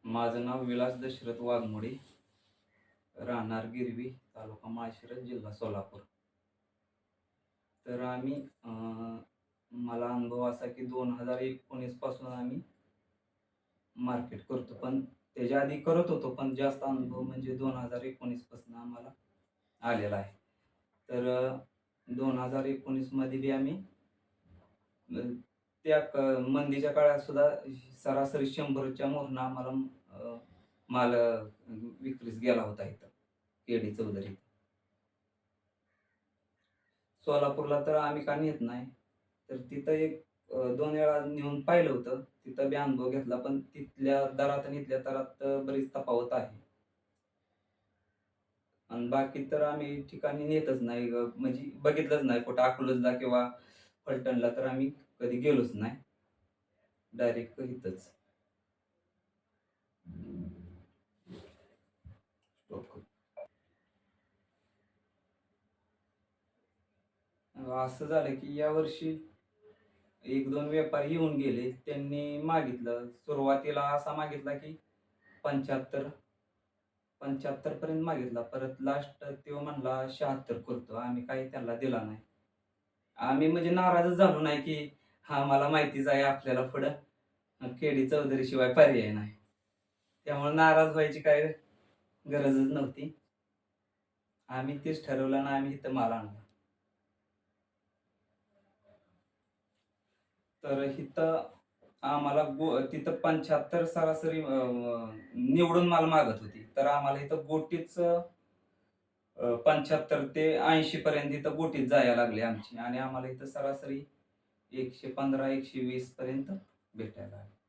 माझं नाव विलास दशरथ वाघमोडे, राहणार गिरवी, तालुका माळशिरस, जिल्हा सोलापूर. तर आम्ही मला अनुभव असा की 2019 पासून आम्ही मार्केट करतो. पण त्याच्या आधी करत होतो, पण जास्त अनुभव म्हणजे 2019 पासून आम्हाला आलेला आहे. तर 2019 मध्ये बी आम्ही अ, त्या मंदीच्या काळात सुद्धा सरासरी 100च्या मोहरनं आम्हाला माल विक्रीस गेला होता इथं केडी चौधरी. सोलापूरला तर आम्ही का नेत नाही. तर तिथं एक 2 वेळा नेऊन पाहिलं होतं. तिथं बी अनुभव घेतला. पण तिथल्या दरात आणि इथल्या दरात बरीच तफावत आहे. आणि बाकी तर आम्ही ठिकाणी नेतच नाही. म्हणजे बघितलंच नाही कुठं अकलूजला किंवा फलटणला तर आम्ही कधी गेलोच नाही. डायरेक्ट इथंच. असं झालं की यावर्षी 1-2 व्यापारी येऊन गेले. त्यांनी मागितलं. सुरुवातीला असा मागितला की 75 पर्यंत मागितला. परत लास्ट तो म्हणला 76 करतो. आम्ही काही त्याला दिला नाही. आम्ही म्हणजे नाराजच झालो नाही की हां, मला माहितीच आहे आपल्याला पुढं केडी चौधरी शिवाय पर्याय नाही. त्यामुळे नाराज व्हायची काही गरजच नव्हती. आम्ही तेच ठरवलं आणि आम्ही इथं माल आणला. तर इथं आम्हाला तिथं 75 सरासरी निवडून माल मागत होती. तर आम्हाला इथं गोटीच 75 ते 80 पर्यंत इथं गोटीत जायला लागली आमची आणि आम्हाला इथं सरासरी 115-120 पर्यंत भेटायला लागली.